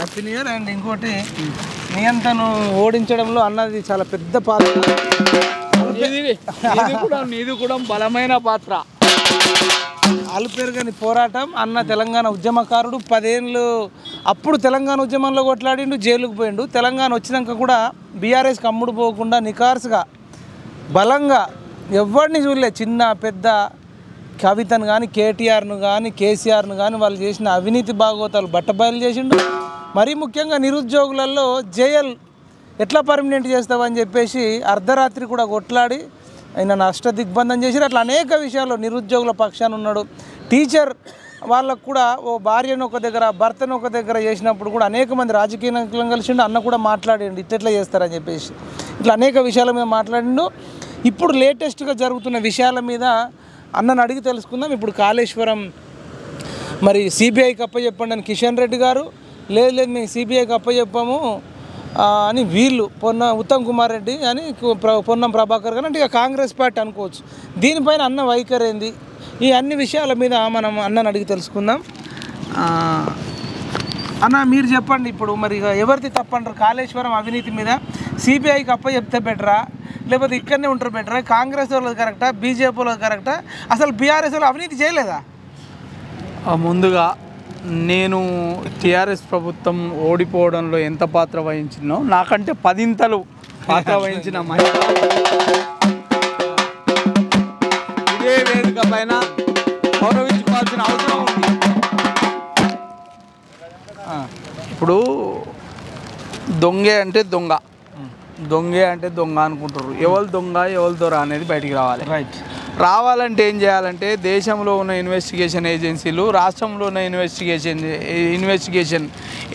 Happy new year. And ఇంకోటి నియంత్రణను ఓడించడంలో అన్నది చాలా పెద్ద పాత్ర, ఇది కూడా బలమైన పాత్ర. అలుపెరుగని పోరాటం. అన్న తెలంగాణ ఉద్యమకారుడు, 10 ఏళ్ళు అప్పుడు తెలంగాణ ఉద్యమంలో కొట్లాడిండు, జైలుకు పోయిండు. తెలంగాణ వచ్చినాక కూడా బీఆర్ఎస్కి అమ్ముడు పోకుండా నికార్సుగా బలంగా ఎవరిని చూడలే, చిన్న పెద్ద కవితను కానీ కేటీఆర్ను కానీ కేసీఆర్ను కానీ వాళ్ళు చేసిన అవినీతి భాగవతాలు బట్టబయలు చేసిండు. మరీ ముఖ్యంగా నిరుద్యోగులలో జేఎల్ ఎట్లా పర్మనెంట్ చేస్తావని చెప్పేసి అర్ధరాత్రి కూడా కొట్లాడి ఆయన నష్ట దిగ్బంధం చేసి అట్లా అనేక విషయాల్లో నిరుద్యోగుల పక్షాన ఉన్నాడు. టీచర్ వాళ్ళకు కూడా ఓ భార్యను ఒక దగ్గర భర్తను ఒక దగ్గర చేసినప్పుడు కూడా అనేక మంది రాజకీయ నాయకులను కలిసిండు. అన్న కూడా మాట్లాడిండు ఇట్లా చేస్తారని చెప్పేసి, ఇట్లా అనేక విషయాల మీద మాట్లాడిండు. ఇప్పుడు లేటెస్ట్గా జరుగుతున్న విషయాల మీద అన్నను అడిగి తెలుసుకుందాం. ఇప్పుడు కాళేశ్వరం మరి సిబిఐకి అప్పచెప్పండి అని కిషన్ రెడ్డి గారు, లేదు మేము సిబిఐకి అప్పచెప్పాము అని వీళ్ళు ఉత్తమ్ కుమార్ రెడ్డి అని పొన్నం ప్రభాకర్ గారు అంటే ఇక కాంగ్రెస్ పార్టీ అనుకోవచ్చు. దీనిపైన అన్న వైఖరి ఏంది, ఈ అన్ని విషయాల మీద మనం అన్నను అడిగి తెలుసుకుందాం. అన్న మీరు చెప్పండి, ఇప్పుడు మరి ఎవరిది తప్పంటారు కాళేశ్వరం అవినీతి మీద? సిబిఐకి అప్పచెప్తే బెటరా, లేకపోతే ఇక్కడనే ఉంటారు బెటరా? కాంగ్రెస్ వాళ్ళది కరెక్టా, బీజేపీ వాళ్ళది కరెక్టా? అసలు బీఆర్ఎస్ వాళ్ళు అవినీతి చేయలేదా? ముందుగా నేను టీఆర్ఎస్ ప్రభుత్వం ఓడిపోవడంలో ఎంత పాత్ర వహించిందో నాకంటే 10 పాత్ర వహించిన మహిళ ఇదే వేదిక పైన గౌరవించుకోవాల్సిన అవసరం ఉంది. ఇప్పుడు దొంగే అంటే దొంగ, దొంగే అంటే దొంగ అనుకుంటారు. ఎవరు దొంగ ఎవరు దొర అనేది బయటికి రావాలి. రైట్. రావాలంటే ఏం చేయాలంటే దేశంలో ఉన్న ఇన్వెస్టిగేషన్ ఏజెన్సీలు, రాష్ట్రంలో ఉన్న ఇన్వెస్టిగేషన్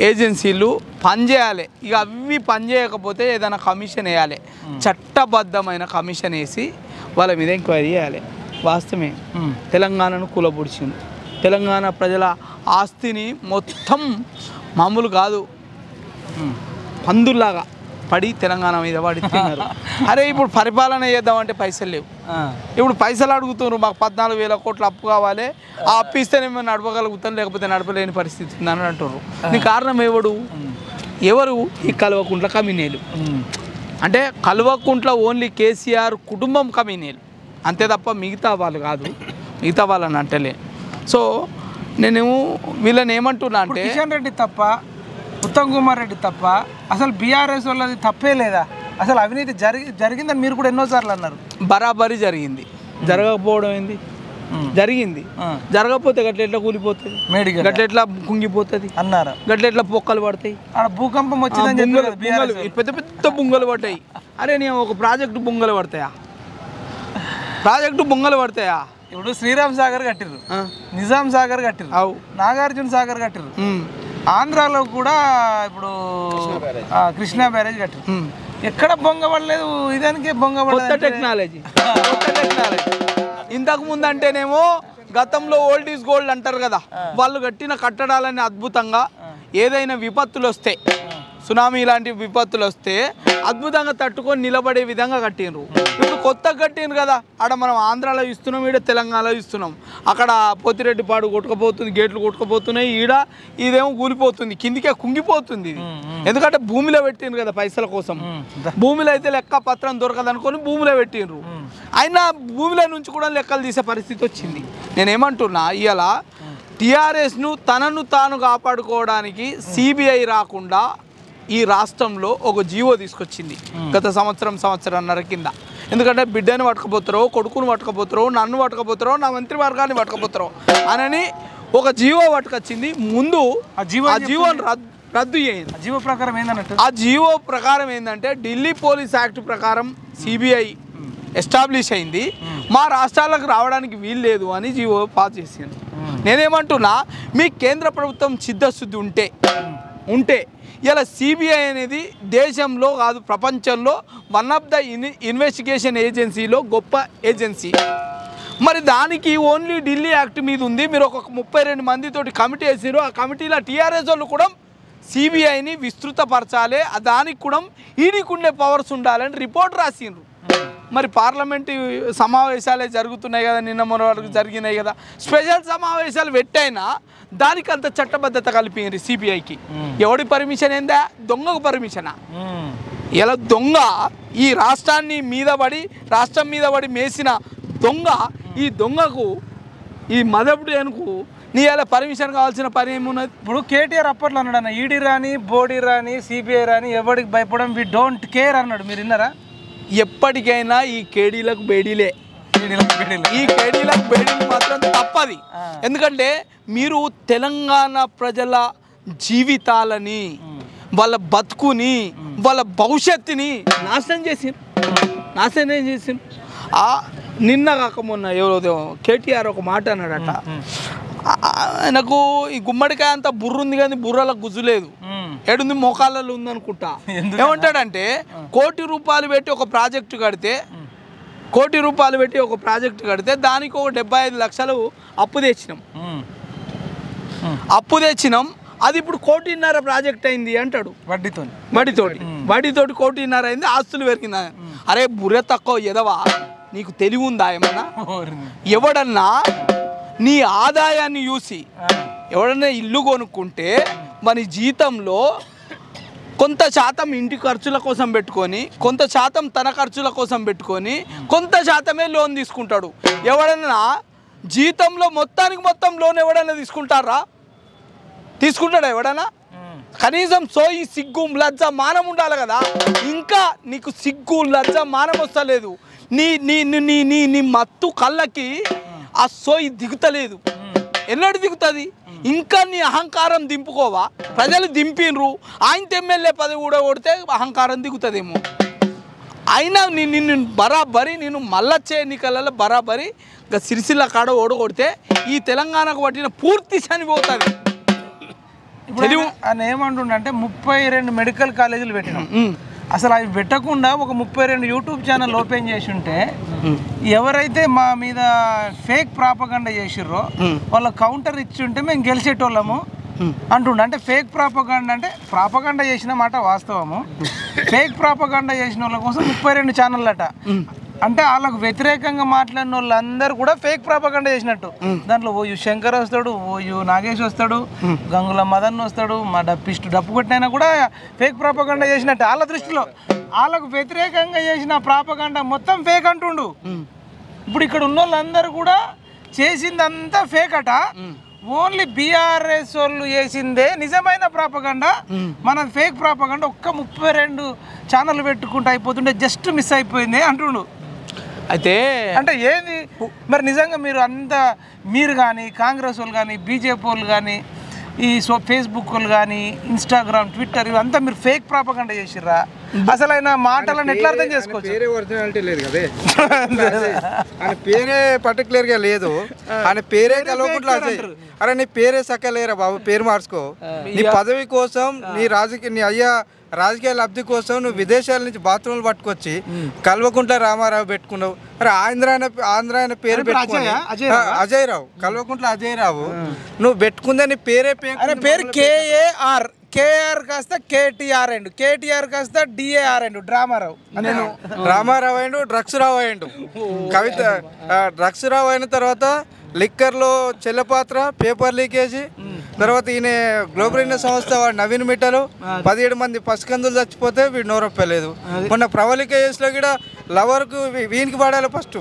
ఏజెన్సీలు పనిచేయాలి. ఇక అవి పనిచేయకపోతే ఏదైనా కమిషన్ వేయాలి, చట్టబద్ధమైన కమిషన్ వేసి వాళ్ళ మీద ఎంక్వైరీ చేయాలి. వాస్తవమే, తెలంగాణను కూలబొడిచింది. తెలంగాణ ప్రజల ఆస్తిని మొత్తం మామూలు కాదు పందుల్లాగా పడి తెలంగాణ మీద పడి తిన్నారు. అరే ఇప్పుడు పరిపాలన చేద్దామంటే పైసలు లేవు. ఇప్పుడు పైసలు అడుగుతున్నారు, మాకు 14,000 కోట్ల అప్పు కావాలి, ఆ అప్పు ఇస్తేనే మేము నడపగలుగుతాం, లేకపోతే నడపలేని పరిస్థితి ఉందని అంటున్నారు. దీనికి కారణం ఎవరు ఈ కల్వకుంట్ల కమినీలు. అంటే కల్వకుంట్ల ఓన్లీ కేసీఆర్ కుటుంబం కమినీలు అంతే తప్ప మిగతా వాళ్ళు కాదు, మిగతా వాళ్ళని అంటలే. సో నేను వీళ్ళని ఏమంటున్నా అంటే కిషన్ రెడ్డి తప్ప, ఉత్తమ్ కుమార్ రెడ్డి తప్ప అసలు బీఆర్ఎస్ వాళ్ళది తప్పే లేదా? అసలు అవినీతి జరిగిందని మీరు కూడా ఎన్నోసార్లు అన్నారు. బరాబరి జరిగింది, జరగకపోవడం ఏంది? జరిగింది. జరగకపోతే గట్లెట్లా కూలిపోతుంది, గట్లెట్లా కుంగిపోతుంది అన్నారు, గట్లెట్లా పొక్కలు పడతాయి, భూకంపం వచ్చిందని పెద్ద పెద్ద బొంగలు పడ్డాయి. అరే నేను ఒక ప్రాజెక్టు బొంగలు పడతాయా? ప్రాజెక్టు బొంగలు పడతాయా? ఇప్పుడు శ్రీరామ్ సాగర్ కట్టిర్రు, నిజాం సాగర్ కట్టిర్రు, నాగార్జున సాగర్ కట్టిర్రు, ఆంధ్రాలో కూడా ఇప్పుడు కృష్ణా బ్యారేజ్ కట్టిర్రు. ఎక్కడ బొంగ పడలేదు, ఇదానికే బొంగ పడలేదు. టెక్నాలజీ ఇంతకు ముందు అంటేనేమో గతంలో ఓల్డ్ ఈజ్ గోల్డ్ అంటారు కదా, వాళ్ళు కట్టిన కట్టడాలన్నీ అద్భుతంగా ఏదైనా విపత్తులు వస్తే, సునామీ లాంటి విపత్తులు వస్తే అద్భుతంగా తట్టుకొని నిలబడే విధంగా కట్టినరు. ఇప్పుడు కొత్తగా కట్టినరు కదా, ఆడ మనం ఆంధ్రాలో ఇస్తున్నాం, ఈడ తెలంగాణలో ఇస్తున్నాం. అక్కడ పోతిరెడ్డిపాడు కొట్టుకుపోతుంది, గేట్లు కొట్టుకుపోతున్నాయి, ఈడ ఇదేమో కూలిపోతుంది, కిందికే కుంగిపోతుంది. ఎందుకంటే భూమిలో పెట్టినరు కదా పైసల కోసం. భూమిలో అయితే లెక్క పత్రం దొరకదు అనుకొని భూమిలో పెట్టినరు, అయినా భూమిలో నుంచి కూడా లెక్కలు తీసే పరిస్థితి వచ్చింది. నేనేమంటున్నా, ఇవాళ టీఆర్ఎస్ను తనను తాను కాపాడుకోవడానికి సిబిఐ రాకుండా ఈ రాష్ట్రంలో ఒక జీవో తీసుకొచ్చింది గత సంవత్సరన్నర కింద. ఎందుకంటే బిడ్డని పట్టుకపోతారో, కొడుకును పట్టుకపోతారో, నన్ను పట్టుకపోతారో, నా మంత్రివర్గాన్ని పట్టుకపోతారో అని ఒక జీవో పట్టుకొచ్చింది. ముందు ఆ జీవోని రద్దు చేయండి. జీవో ప్రకారం ఏంటంటే, ఆ జీవో ప్రకారం ఏంటంటే ఢిల్లీ పోలీస్ యాక్ట్ ప్రకారం సిబిఐ ఎస్టాబ్లిష్ అయింది, మా రాష్ట్రాలకు రావడానికి వీలు లేదు అని జీవో పాస్ చేసింది. నేనేమంటున్నా, మీ కేంద్ర ప్రభుత్వం చిత్తశుద్ధి ఉంటే ఇలా సిబిఐ అనేది దేశంలో కాదు ప్రపంచంలో వన్ ఆఫ్ ద ఇన్వెస్టిగేషన్ ఏజెన్సీలో గొప్ప ఏజెన్సీ. మరి దానికి ఓన్లీ ఢిల్లీ యాక్ట్ మీద ఉంది. మీరు ఒక 32 మందితోటి కమిటీ వేసారు, ఆ కమిటీలో టీఆర్ఎస్ వాళ్ళు కూడా సిబిఐని విస్తృతపరచాలి, దానికి కూడా ఈడీకి ఉండే పవర్స్ ఉండాలని రిపోర్ట్ రాసిండ్రు. మరి పార్లమెంటు సమావేశాలే జరుగుతున్నాయి కదా, నిన్న మొన్న వరకు జరిగినాయి కదా, స్పెషల్ సమావేశాలు పెట్టైనా దానికి అంత చట్టబద్ధత కలిపింది సిబిఐకి. ఎవడి పర్మిషన్ ఏందా? దొంగకు పర్మిషనా? ఇలా దొంగ ఈ రాష్ట్రం మీద పడి మేసిన దొంగ, ఈ దొంగకు ఈ మదపుడుకు నీ అలా పర్మిషన్ కావాల్సిన పని ఏమున్నది? ఇప్పుడు కేటీఆర్ అప్పట్లో అన్నాడు అన్న, ఈడీ రాని బోడీ రాని సిబిఐ రాని ఎవరికి భయపడడం, వి డోంట్ కేర్ అన్నాడు. మీరు విన్నారా? ఎప్పటికైనా ఈ కేడీలకు బేడీలే, ఈ కేడీలకు బేడీలు మాత్రం తప్పది. ఎందుకంటే మీరు తెలంగాణ ప్రజల జీవితాలని, వాళ్ళ బతుకుని, వాళ్ళ భవిష్యత్తుని నాశనం చేసి నిన్న కాక మొన్న ఎవరో కేటీఆర్ ఒక మాట అన్నాడట, నాకు ఈ గుమ్మడికాయ అంతా బుర్ర ఉంది కానీ బుర్రలకు గుజ్జులేదు, ఏడుంది మోకాళ్ళలో ఉందనుకుంటా. ఏమంటాడంటే కోటి రూపాయలు పెట్టి ఒక ప్రాజెక్టు కడితే దానికి ఒక 75 లక్షలు అప్పు తెచ్చినాం, అది ఇప్పుడు 1.5 కోటి ప్రాజెక్ట్ అయింది అంటాడు. వడ్డీతోటి 1.5 కోటి అయింది, ఆస్తులు పెరిగిందా? అరే బుర్ర తక్కువ ఎదవా, నీకు తెలివి ఉందా ఏమన్నా? ఎవడన్నా నీ ఆదాయాన్ని చూసి ఎవడన్నా ఇల్లు కొనుక్కుంటే మన జీతంలో కొంత శాతం ఇంటి ఖర్చుల కోసం పెట్టుకొని, కొంత శాతం తన ఖర్చుల కోసం పెట్టుకొని, కొంత శాతమే లోన్ తీసుకుంటాడు. ఎవడన్నా జీతంలో మొత్తం లోన్ ఎవడన్నా తీసుకుంటాడా ఎవడన్నా? కనీసం సోయి సిగ్గు లజ్జ మానం ఉండాలి కదా. ఇంకా నీకు సిగ్గు లజ్జ మానం వస్తలేదు. నీ నీ నీ నీ నీ మత్తు కళ్ళకి ఆ సోయి దిగుతలేదు. ఎన్నడు దిగుతుంది? ఇంకా నీ అహంకారం దింపుకోవా? ప్రజలు దింపినరు, ఆయన ఎమ్మెల్యే పదవి కూడా కొడితే అహంకారం దిగుతుందేమో. అయినా నిన్ను బరాబరి నేను మళ్ళొచ్చే ఎన్నికలలో బరాబరి సిరిసిల్ల కాడ ఓడగొడితే ఈ తెలంగాణకు పట్టిన పూర్తి చనిపోతుంది. ఆయన ఏమంటుండంటే 32 మెడికల్ కాలేజీలు పెట్టినాం, అసలు అవి పెట్టకుండా ఒక 32 యూట్యూబ్ ఛానల్ ఓపెన్ చేసి ఉంటే ఎవరైతే మా మీద ఫేక్ ప్రాపగండా చేసిర్రో వాళ్ళ కౌంటర్ ఇచ్చి ఉంటే మేము గెలిచేటోళ్ళము అంటుండే. అంటే ఫేక్ ప్రాపగండా అంటే ప్రాపగండా చేసిన మాట వాస్తవము, ఫేక్ ప్రాపగండా చేసిన వాళ్ళ కోసం 32 ఛానల్ అట. అంటే వాళ్ళకు వ్యతిరేకంగా మాట్లాడిన వాళ్ళందరూ కూడా ఫేక్ ప్రాపగండా చేసినట్టు. దాంట్లో ఓయు శంకర్ వస్తాడు, ఓయు నాగేష్ వస్తాడు, గంగుల మదన్ వస్తాడు, మా డప్పు కొట్టినైనా కూడా ఫేక్ ప్రాపగండా చేసినట్టు. వాళ్ళ దృష్టిలో వాళ్ళకు వ్యతిరేకంగా చేసిన ప్రాపగండా మొత్తం ఫేక్ అంటుండు. ఇప్పుడు ఇక్కడ ఉన్న వాళ్ళందరూ కూడా చేసిందంతా ఫేక్ అట. ఓన్లీ బీఆర్ఎస్ వాళ్ళు చేసిందే నిజమైన ప్రాపగండా, మన ఫేక్ ప్రాపగండా ఒక్క 32 ఛానల్ పెట్టుకుంటూ అయిపోతుంటే జస్ట్ మిస్ అయిపోయింది అంటుండు. అయితే అంటే ఏది మరి నిజంగా మీరు కానీ కాంగ్రెస్ వాళ్ళు కానీ బీజేపీ వాళ్ళు కానీ ఈ ఫేస్బుక్ వాళ్ళు కానీ ఇన్స్టాగ్రామ్ ట్విట్టర్ ఇవంతా మీరు ఫేక్ ప్రాపగండా చేసిర్రా? అసలు ఆయన మాటలను ఎట్లా అర్థం చేసుకోవచ్చు? పేరే ఒరిజినాలిటీ లేదు కదా, ఆయన పేరే పర్టికులర్గా లేదు, ఆయన పేరే కలవకుండా అరే నీ పేరే సక్కలేరా బాబు, పేరు మార్చుకో. నీ పదవి కోసం నీ రాజకీయ లబ్ధి కోసం నువ్వు విదేశాల నుంచి బాత్రూమ్లు పట్టుకొచ్చి కల్వకుంట్ల రామారావు పెట్టుకున్నావు. అరే ఆంధ్ర ఆయన పేరు పెట్టుకుని అజయ్ రావు, కల్వకుంట్ల అజయ్ రావు నువ్వు పెట్టుకుందే నీ పేరు కేఆర్ కాస్త కేటీఆర్ అయ్యిండు, కేటీఆర్ కాస్త డిఏఆర్ అయ్యిండు, రామారావు అయ్యిండు, డ్రగ్స్ రావు అయ్యిండు. డ్రగ్స్ రావు అయిన తర్వాత లిక్కర్లో చెల్లపాత్ర, పేపర్ లీకేజీ, తర్వాత ఈయన గ్లోబల్ ఇండియా సంస్థ నవీన్ మిట్టలు 17 మంది పసికందులు చచ్చిపోతే వీడు నోరొప్పలేదు. మొన్న ప్రవళిక కేసులో కూడా లవర్కు వీనికి పడాలి ఫస్ట్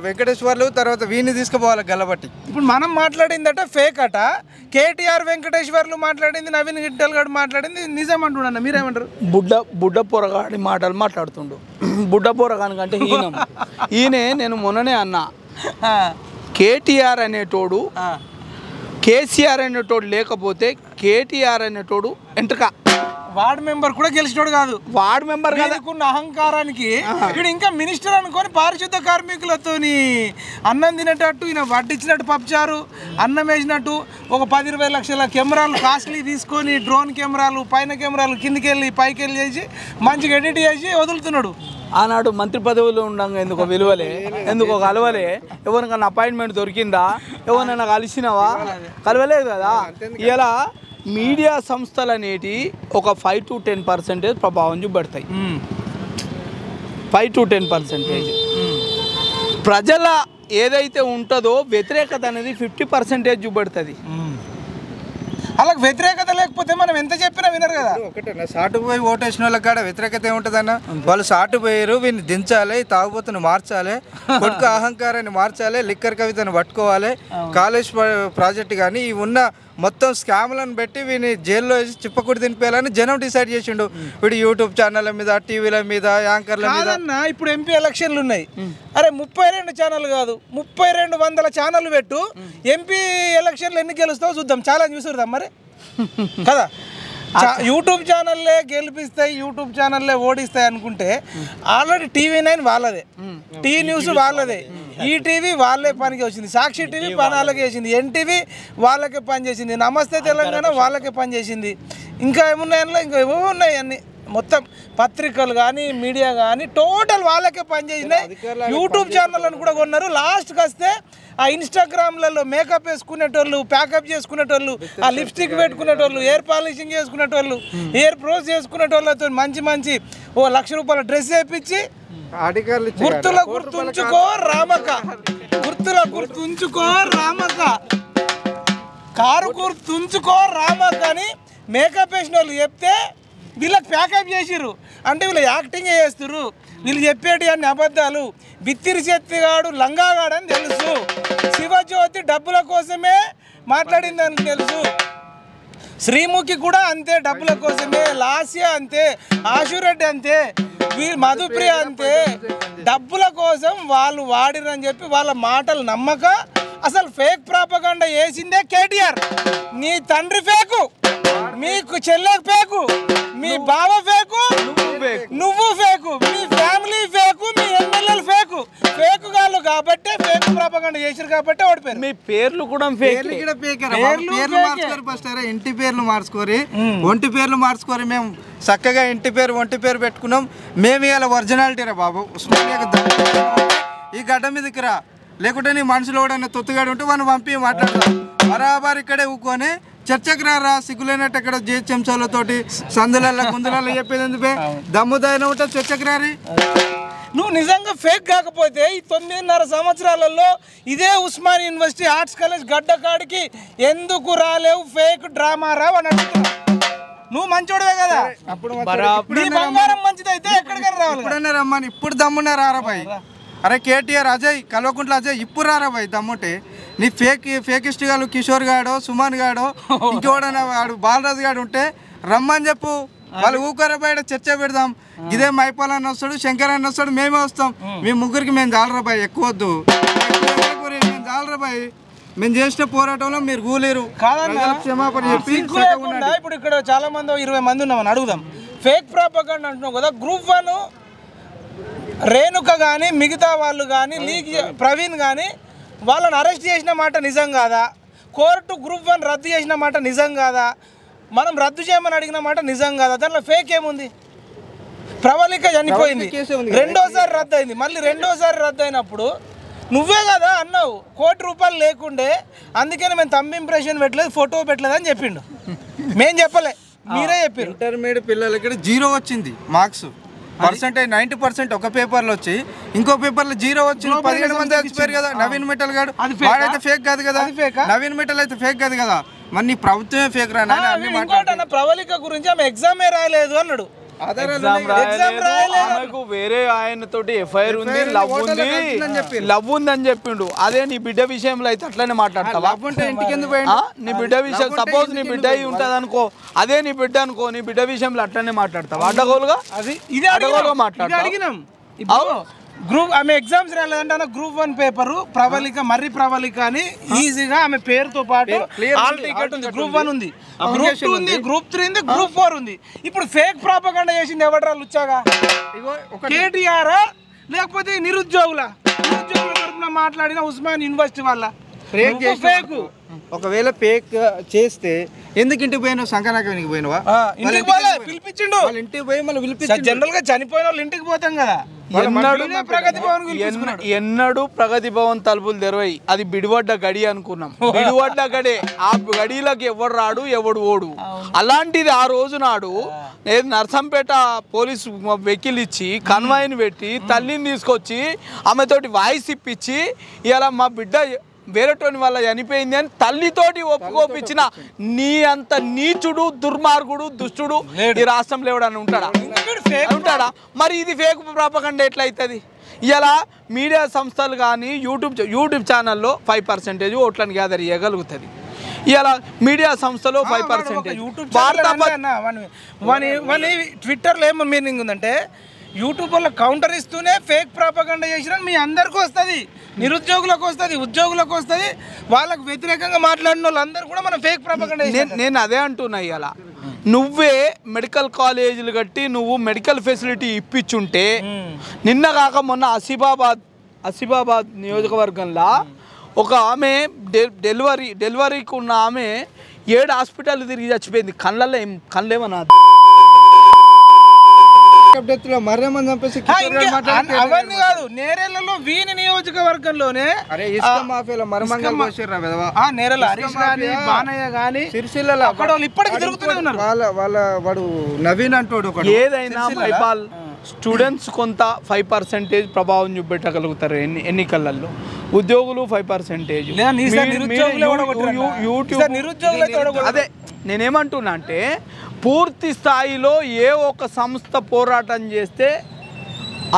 వెంకటేశ్వర్లు, తర్వాత వీని తీసుకుపోవాలి గల్లబట్టి. ఇప్పుడు మనం మాట్లాడిందట ఫేక్ అట, కేటీఆర్ వెంకటేశ్వర్లు మాట్లాడింది, నవీన్ గిట్టల్ గారు మాట్లాడింది నిజం అంటున్నా. మీరేమంటారు? బుడ్డ పొరగాడి మాటలు మాట్లాడుతుండు. బుడ్డ పొరగాని కంటే ఈయనే నేను మొన్ననే అన్నా, కేటీఆర్ అనేటోడు కేసీఆర్ అనేటోడు లేకపోతే కేటీఆర్ అనేటోడు ఎంటక వార్డ్ మెంబర్ కూడా గెలిచినోడు కాదు. వార్డ్ మెంబర్ ఉన్న అహంకారానికి ఇప్పుడు ఇంకా మినిస్టర్ అనుకొని పారిశుద్ధ కార్మికులతోని అన్నం తినేటట్టు ఈయన వడ్డిచ్చినట్టు పప్పుచారు, అన్నం వేసినట్టు ఒక 10-20 లక్షల కెమెరాలు కాస్ట్లీ తీసుకొని డ్రోన్ కెమెరాలు, పైన కెమెరాలు కిందికి వెళ్ళి పైకి వెళ్ళి చేసి మంచిగా ఎడిట్ చేసి వదులుతున్నాడు. ఆనాడు మంత్రి పదవులు ఉండగా ఎందుకో కలవలే, ఎవరికన్నా అపాయింట్మెంట్ దొరికిందా, ఎవరినైనా కలిసినావా? కలవలేదు కదా. ఇలా మీడియా సంస్థలు అనేటి ఒక 5 to 10% ప్రభావం చూపెడతాయి. 5 to 10%. ప్రజల ఏదైతే ఉంటుందో వ్యతిరేకత అనేది 50% చూపెడుతుంది. అలా వ్యతిరేకత లేకపోతే మనం ఎంత చెప్పినా వినరు కదా. ఒకటేనా సాటు పోయి ఓటేసిన వాళ్ళకి కాడ వ్యతిరేకత ఏముంటుందన్న? వాళ్ళు సాటు పోయారు, వీళ్ళని దించాలి, తాగుబోతుని మార్చాలి, కొడుకు అహంకారాన్ని మార్చాలి, లిక్కర్ కవితను పట్టుకోవాలి, కాలేజ్ ప్రాజెక్ట్ కానీ ఇవి ఉన్న మొత్తం స్కామ్లను పెట్టి వీని జైల్లో వేసి చిప్పకుడి తినిపేయాలని జనం డిసైడ్ చేసిండు. వీడు యూట్యూబ్ ఛానళ్ళ మీద, టీవీల మీద, యాంకర్ల మీద. ఇప్పుడు ఎంపీ ఎలక్షన్లు ఉన్నాయి. అరే 32 ఛానల్ కాదు 3200 ఛానల్ పెట్టు, ఎంపీ ఎలక్షన్లు ఎన్ని గెలుస్తావు చూద్దాం, ఛాలెంజ్ చూసుకుందాం మరి కదా. యూట్యూబ్ ఛానల్లే గెలిపిస్తాయి, యూట్యూబ్ ఛానల్లే ఓడిస్తాయి అనుకుంటే ఆల్రెడీ TV9 వాళ్ళదే, టీవీ న్యూస్ వాళ్ళదే, ఈటీవీ వాళ్ళే పనికి వచ్చింది, సాక్షి టీవీ పనాలకే చేసింది, ఎన్టీవీ వాళ్ళకే పని చేసింది, నమస్తే తెలంగాణ వాళ్ళకే పని చేసింది, ఇంకా ఏమున్నాయన్నా ఇంకా ఏమో ఉన్నాయి అన్ని. మొత్తం పత్రికలు కానీ మీడియా కానీ టోటల్ వాళ్ళకే పనిచేసినాయి. యూట్యూబ్ ఛానళ్ళను కూడా కొన్నారు. లాస్ట్కి వస్తే ఆ ఇన్స్టాగ్రామ్లలో మేకప్ వేసుకునేటోళ్ళు, ప్యాకప్ చేసుకునేటోళ్ళు, ఆ లిప్స్టిక్ పెట్టుకునేటోళ్ళు, ఎయిర్ పాలిషింగ్ చేసుకునేటోళ్ళు, ఎయిర్ ప్రోస్ చేసుకునేటోళ్ళతో మంచి మంచి ₹1,00,000 డ్రెస్ వేయించి గుర్తుల గుర్తుంచుకో రామక, గుర్తుల గుర్తుంచుకో రామక, కారు గుర్తుంచుకో రామక అని మేకప్ వేసిన వాళ్ళు చెప్తే వీళ్ళకి ప్యాకప్ చేసిర్రు. అంటే వీళ్ళు యాక్టింగ్ చేస్తుర్రు, వీళ్ళు చెప్పేటి అన్ని అబద్ధాలు. బిత్తిరి చెత్తిగాడు లంగాగాడని తెలుసు, శివజ్యోతి డబ్బుల కోసమే మాట్లాడిందని తెలుసు, శ్రీముఖి కూడా అంతే డబ్బుల కోసమే, లాస్య అంతే, ఆశురెడ్డి అంతే, మధుప్రియ అంతే, డబ్బుల కోసం వాళ్ళు వాడిరని చెప్పి వాళ్ళ మాటలు నమ్మక అసలు ఫేక్ ప్రాపగండా వేసిందే కేటీఆర్. నీ తండ్రి ఫేకు, మీకు చెల్లె ఫేకు, మీ బావ ఫేకు, నువ్వు ఫేకు, మీ ఫ్యామిలీ ఫేకు, మీ ఎమ్మెల్యేలు ఫేకు, ఫేకు గాళ్ళు కాబట్టి ఫేక్ ప్రాపగండా చేసిరు కాబట్టి ఓడిపోయారు. మీ పేర్లు కూడా ఫేక్, పేర్లు మార్చుకోరు, ఫస్ట్ ఇంటి పేర్లు మార్చుకోరి, ఒంటి పేర్లు మార్చుకోరి. మేము చక్కగా ఇంటి పేరు ఒంటి పేరు పెట్టుకున్నాం. మేము ఇలా ఒరిజినాలిటీ రా బాబు. ఈ గడ్డ మీదకి రా, లేకుంటే నీ మనసులో కూడా తొత్తుగాడు ఉంటే మనం పంపి మాట్లాడతాం. బరాబర్ ఇక్కడే ఊకొని చర్చకు రారా, సిగ్గులేనట్టు ఇక్కడ చెంచాలతోటి సందులల్లో గుందులలో చెప్పేది ఎందుకు? దమ్ముదైన ఉంటే చర్చకు రారి. నువ్వు నిజంగా ఫేక్ కాకపోతే ఈ 9.5 సంవత్సరాలలో ఇదే ఉస్మాన్ యూనివర్సిటీ ఆర్ట్స్ కాలేజ్ గడ్డకాడికి ఎందుకు రాలేవు? ఫేక్ డ్రామా రావు అని అడుగుతున్నా. నువ్వు మంచోడవే కదా, బంగారం మంచిదైతే ఎక్కడికైనా రావాలి. ఇప్పుడన్నా రమ్మని, ఇప్పుడు దమ్మున్నా రారా బాయ్. అరే కేటీఆర్, అజయ్, కల్వకుంట్ల అజయ్, ఇప్పుడు రారా బాయ్ దమ్ముంటే. నీ ఫేకిస్ట్ గాడు కిషోర్ గాడో, సుమన్ గాడో, ఇంకోడన్నా వాడు బాలరాజు గాడు ఉంటే రమ్మని చెప్పు. వాళ్ళు ఊకరా బయట చర్చ పెడదాం. ఇదే మైపాల్ అని వస్తాడు, శంకర్ అని వస్తాడు, మేమే వస్తాం. మీ ముగ్గురికి మేము జాలరా బాయ్, ఎక్కువ వద్దు, మేము జాలరా బాయ్. మేము చేసిన పోరాటంలో మీరు కూలేరు, క్షమాపణ చెప్పి. ఇప్పుడు ఇక్కడ చాలా మంది 20 మంది ఉన్నామని అడుగుదాం. ఫేక్ ప్రాపగండా అంటున్నావు కదా, గ్రూప్ 1 రేణుక కానీ మిగతా వాళ్ళు కానీ లీగ్ ప్రవీణ్ కానీ వాళ్ళని అరెస్ట్ చేసిన మాట నిజం కాదా? కోర్టు గ్రూప్ 1 రద్దు చేసిన మాట నిజం కాదా? మనం రద్దు చేయమని అడిగిన మాట నిజం కాదా? దాంట్లో ఫేక్ ఏముంది? ప్రవళిక చనిపోయింది, రెండోసారి రద్దు అయింది, మళ్ళీ రెండోసారి రద్దు అయినప్పుడు నువ్వే కదా అన్నావు ₹1,00,000 లేకుండే, అందుకని మేము థంబ్ ఇంప్రెషన్ పెట్టలేదు, ఫోటో పెట్టలేదు అని చెప్పిండు. మేం చెప్పలే, మీరే చెప్పారు. ఇంటర్మీడియట్ పిల్లలకి 0 వచ్చింది మార్క్స్, పర్సెంటేజ్ 90% ఒక పేపర్లో వచ్చి ఇంకో పేపర్లో 0 వచ్చింది. 17 మంది చచ్చిపోయారు కదా. నవీన్ మిట్టల్ గారు వాడైతే ఫేక్ కాదు కదా, నవీన్ మిట్టల్ అయితే ఫేక్ కాదు కదా, మరి నీ ప్రభుత్వమే ఫేక్ రా. ప్రవళిక గురించి ఆమె ఎగ్జామే రాయలేదు అన్నాడు. వేరే ఆయన తోటి ఎఫ్ఐఆర్ ఉంది, లవ్ ఉంది అని చెప్పిండు. అదే నీ బిడ్డ విషయంలో అయితే అట్లనే మాట్లాడతావా? నీ బిడ్డ విషయం సపోజ్ నీ బిడ్డ ఉంటది అనుకో, అదే నీ బిడ్డ అనుకో, నీ బిడ్డ విషయంలో అట్లనే మాట్లాడతావా? అడ్డగోలుగా అడ్డగోలుగా మాట్లాడతాం. గ్రూప్ ఆమె ఎగ్జామ్స్ రాలేదంటే గ్రూప్ 1 పేపర్ మర్రి ప్రవళిక అని ఈజీగా ఆమె పేరుతో పాటు ఆల్ టికెట్ ఉంది. గ్రూప్ 1 ఉంది, గ్రూప్ 2 ఉంది, గ్రూప్ 3 ఉంది, గ్రూప్ 4 ఉంది. ఇప్పుడు ఫేక్ ప్రాపగండా చేసింది ఎవడరా లుచ్చాగా? కేటీఆర్ లేకపోతే నిరుద్యోగుల తరపున మాట్లాడిన ఉస్మాన్ యూనివర్సిటీ వాళ్ళ ఫేక్. ఒకవేళ ఫేక్ చేస్తే ఎందుకు ఇంటికి పోయినావు? సంకనాకి పోయినవా? పిలిపించిండు, ఇంటికి పోయి మళ్ళీ పిలిపించి జనరల్ గా చనిపోయిన వాళ్ళు ఇంటికి పోతాం కదా. ఎన్నడూ ప్రగతి భవన్ తలుపులు తెరవై అది బిడివడ్డ గడి అనుకున్నాం. బిడివడ్డ గడే, ఆ గడిలకు ఎవడు రాడు ఎవడు ఓడు. అలాంటిది ఆ రోజు నాడు నేను నర్సంపేట పోలీసు వెహికల్ ఇచ్చి కన్వాయిని పెట్టి తల్లిని తీసుకొచ్చి ఆమెతోటి వాయిస్ ఇప్పించి ఇలా మా బిడ్డ వేరేటోని వల్ల చనిపోయింది అని తల్లితోటి ఒప్పుకోపించిన నీ అంత నీచుడు దుర్మార్గుడు దుష్టుడు ఈ రాష్ట్రంలో ఎవడన్నా ఉంటాడా? మరి ఇది ఫేక్ ప్రాపగండా ఎట్లయితుంది? ఇలా మీడియా సంస్థలు కానీ యూట్యూబ్ ఛానల్లో 5% ఓట్లను గ్యాదర్ చేయగలుగుతుంది. ఇలా మీడియా సంస్థలో 5% ట్విట్టర్లో ఏమో మీనింగ్ ఉందంటే యూట్యూబ్ వల్ల కౌంటర్ ఇస్తూనే ఫేక్ ప్రాపగండా చేసిన మీ అందరికీ వస్తుంది, నిరుద్యోగులకు వస్తుంది, ఉద్యోగులకు వస్తుంది, వాళ్ళకు వ్యతిరేకంగా మాట్లాడిన వాళ్ళందరూ కూడా మనం ఫేక్ ప్రాపగండా. నేను అదే అంటున్నా, ఇలా నువ్వే మెడికల్ కాలేజీలు కట్టి నువ్వు మెడికల్ ఫెసిలిటీ ఇప్పించుంటే నిన్న కాక మొన్న ఆసిఫాబాద్ నియోజకవర్గంలో ఒక ఆమె డెలివరీకి ఉన్న ఆమె 7 హాస్పిటల్ తిరిగి చచ్చిపోయింది. కళ్ళేమన్నా అవన్నీ కాదు, నేరేళ్లలో వీని నియోజకవర్గంలోనే నేరేళ్ళ హరీష్ గాని బానయ్య గాని సిరిసిల్లలో ఇప్పటికీ తిరుగుతూనే ఉన్నారు. వాడు నవీన్ అంటాడు. ఏదైనా మైపాల్ స్టూడెంట్స్ కొంత 5% ప్రభావం చూపెట్టగలుగుతారు ఎన్నికలలో, ఉద్యోగులు 5%. అదే నేనేమంటున్నా అంటే పూర్తి స్థాయిలో ఏ ఒక్క సంస్థ పోరాటం చేస్తే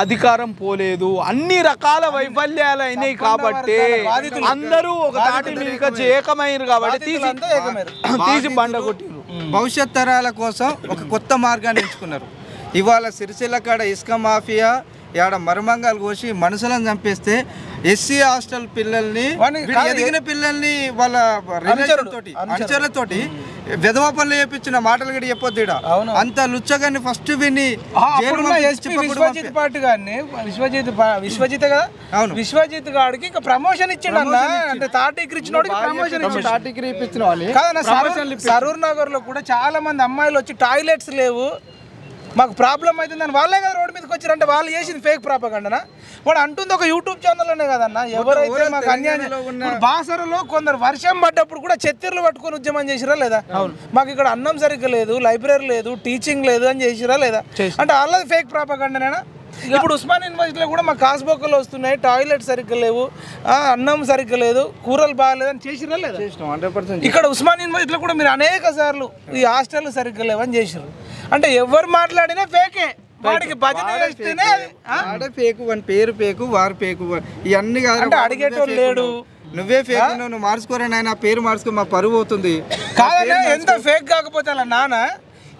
అధికారం పోలేదు, అన్ని రకాల వైఫల్యాలు అయినాయి కాబట్టి అందరూ ఒక తాటి మీదకి ఏకమైనరు కాబట్టి తీసి బండ కొట్టిరు. భవిష్యత్ తరాల కోసం ఒక కొత్త మార్గాన్ని ఎంచుకున్నారు. ఇవాళ సిరిసిల్ల కాడ ఇసుక మాఫియా ఆడ మర్మంగాలు కోసి మనుషులను చంపేస్తే ఎస్సీ హాస్టల్ పిల్లల్ని ఎదిగిన పిల్లల్ని వాళ్ళ అనుచరులతోటి విధవా పనులు చేపించిన మాటలు గడి చెప్పొద్దు. అంత లుచ్చగాని ఫస్ట్ విని విశ్వజిత్ కదా, విశ్వజిత్ గాడికి ఇంకా ప్రమోషన్ ఇచ్చిండు అన్న. అంటే థర్డ్ డిగ్రీ ఇచ్చినోడికి ప్రమోషన్ ఇచ్చిండు. సరూర్ నగర్ లో కూడా చాలా మంది అమ్మాయిలు వచ్చి టాయిలెట్స్ లేవు, మాకు ప్రాబ్లం అవుతుందని వాళ్ళే కదా రోడ్డు మీదకి వచ్చారంటే వాళ్ళు చేసింది ఫేక్ ప్రాపగండనా? వాడు అంటుంది ఒక యూట్యూబ్ ఛానల్లోనే కదన్నా. ఎవరైతే మాకు అన్యాయం బాసరలో కొందరు వర్షం పడ్డప్పుడు కూడా చెత్తీర్లు పట్టుకొని ఉద్యమం చేసిరా లేదా? మాకు ఇక్కడ అన్నం సరిగ్గా లేదు, లైబ్రరీ లేదు, టీచింగ్ లేదు అని చేసిరా లేదా? అంటే వాళ్ళది ఫేక్ ప్రాపగండనేనా? ఇప్పుడు ఉస్మాన్ యూనివర్సిటీలో కూడా మా కాస్బోకలు వస్తున్నాయి, టాయిలెట్ సరిగ్గా లేవు, అన్నం సరిగ్గా లేదు, కూరలు బాగాలేదు అని చేసిరా లేదా? ఇక్కడ ఉస్మాన్ యూనివర్సిటీలో కూడా మీరు అనేక సార్లు ఈ హాస్టల్ సరిగ్గా లేవని చేసిర్రు. అంటే ఎవరు మాట్లాడినా ఫేకే, వాడికి భజన చేస్తేనే ఫేకు, వాని పేరు ఫేకు, వారు ఫేకు, ఇవన్నీ కాదు. అంటే అడిగేటోడు లేడు, నువ్వే ఫేక్, నువ్వు మార్చుకోరా నాయన, పేరు మార్చుకో, మా పరువు అవుతుంది. కాదనే ఎంత ఫేక్ కాకపోతే అలా నాన్న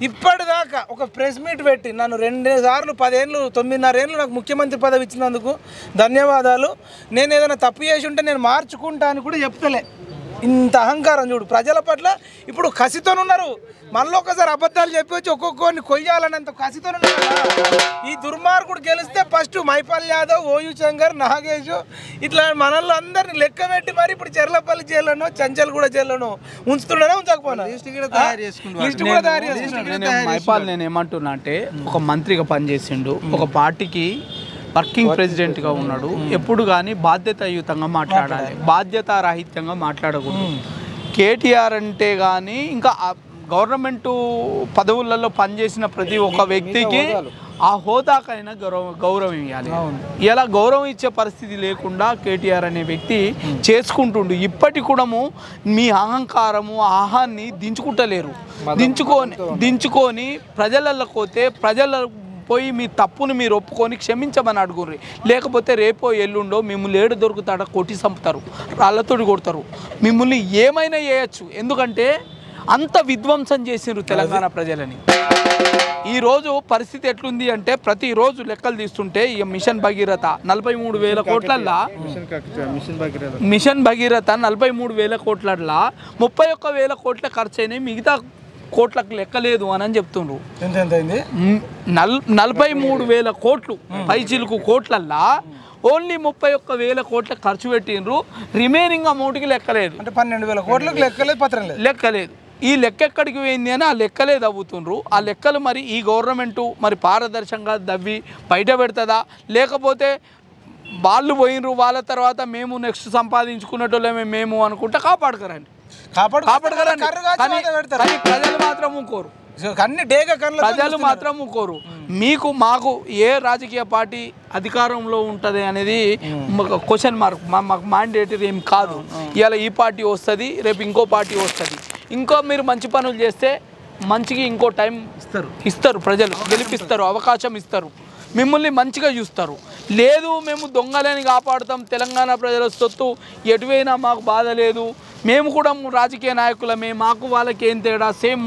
ఇప్పటిదాకా ఒక ప్రెస్ మీట్ పెట్టి నన్ను 2 సార్లు 10 ఏళ్ళు 9.5 ఏళ్ళు నాకు ముఖ్యమంత్రి పదవి ఇచ్చినందుకు ధన్యవాదాలు, నేను ఏదైనా తప్పు చేసి ఉంటే నేను మార్చుకుంటా అని కూడా చెప్తలే. ఇంత అహంకారం చూడు ప్రజల పట్ల. ఇప్పుడు కసితోనున్నారు, మళ్ళీ ఒకసారి అబద్ధాలు చెప్పి వచ్చి ఒక్కొక్కరిని కొయ్యాలన్నంత కసితోనున్నారు. ఈ దుర్మార్గుడు గెలిస్తే ఫస్ట్ మైపాల్ యాదవ్, ఓయూ శంకర్, నాగేష్ ఇట్లా మనల్ని అందరిని లెక్క పెట్టి మరి ఇప్పుడు చెర్లపల్లి జైల్లోనో చంచల్గూడ జైల్లోనో ఉంచుతున్నాడా ఉంచకపోయినా మైపాల్ నేను ఏమంటున్నా అంటే ఒక మంత్రిగా పనిచేసిండు, ఒక పార్టీకి వర్కింగ్ ప్రెసిడెంట్గా ఉన్నాడు. ఎప్పుడు కానీ బాధ్యతాయుతంగా మాట్లాడాలి, బాధ్యత రాహిత్యంగా మాట్లాడకూడదు. కేటీఆర్ అంటే కానీ ఇంకా గవర్నమెంట్ పదవులలో పనిచేసిన ప్రతి ఒక్క వ్యక్తికి ఆ హోదాకైనా గౌరవం ఇవ్వాలి. ఇలా గౌరవం ఇచ్చే పరిస్థితి లేకుండా కేటీఆర్ అనే వ్యక్తి చేసుకుంటుండు. ఇప్పటి కూడా మీ అహంకారము ఆహాన్ని దించుకుంటలేరు. దించుకొని ప్రజలకు పోతే ప్రజల పోయి మీ తప్పును మీరు ఒప్పుకొని క్షమించమని అడుగుర్రి. లేకపోతే రేపో ఎల్లుండో మిమ్మల్ని ఏడు దొరుకుతాడ కొట్టి చంపుతారు, రాళ్ళతోటి కొడతారు, మిమ్మల్ని ఏమైనా చేయొచ్చు. ఎందుకంటే అంత విధ్వంసం చేసినారు తెలంగాణ ప్రజలని. ఈరోజు పరిస్థితి ఎట్లుంది అంటే ప్రతిరోజు లెక్కలు తీస్తుంటే ఈ మిషన్ భగీరథ 43,000 కోట్లల్లో మిషన్ భగీరథ 43,000 కోట్లల్లో 31,000 కోట్ల ఖర్చు అయినాయి, మిగతా కోట్లకు లెక్కలేదు అని చెప్తుండ్రు. 43,000 కోట్లు పైచిలుకు కోట్లల్లా ఓన్లీ 31,000 కోట్ల ఖర్చు పెట్టిండ్రు. రిమైనింగ్ అమౌంట్కి లెక్కలేదు. అంటే 12,000 కోట్లకు లెక్కలేదు, పత్రం లేదు, లెక్కలేదు. ఈ లెక్క ఎక్కడికి పోయింది అని ఆ లెక్కలే దవ్వుతుండ్రు. ఆ లెక్కలు మరి ఈ గవర్నమెంటు మరి పారదర్శకంగా దవ్వి బయట పెడుతుందా, లేకపోతే వాళ్ళు పోయినరు వాళ్ళ తర్వాత మేము నెక్స్ట్ సంపాదించుకునేటోళ్ళమే మేము అనుకుంటే కాపాడుకరండి. కానీ ప్రజలు మాత్రం ఊకోరు. ప్రజలు మాత్రం ఊకోరు. మీకు మాకు ఏ రాజకీయ పార్టీ అధికారంలో ఉంటుంది అనేది క్వశ్చన్ మార్క్. మాకు మ్యాండేటరీ ఏం కాదు. ఇవాళ ఈ పార్టీ వస్తుంది, రేపు ఇంకో పార్టీ వస్తుంది. ఇంకో మీరు మంచి పనులు చేస్తే మంచికి ఇంకో టైం ఇస్తారు ప్రజలు, గెలిపిస్తారు, అవకాశం ఇస్తారు, మిమ్మల్ని మంచిగా చూస్తారు. లేదు మేము దొంగలని కాపాడుతాం, తెలంగాణ ప్రజల సొత్తు ఎటువైనా మాకు బాధ లేదు, మేము కూడా రాజకీయ నాయకులమే, మాకు వాళ్ళకి ఏం తేడా, సేమ్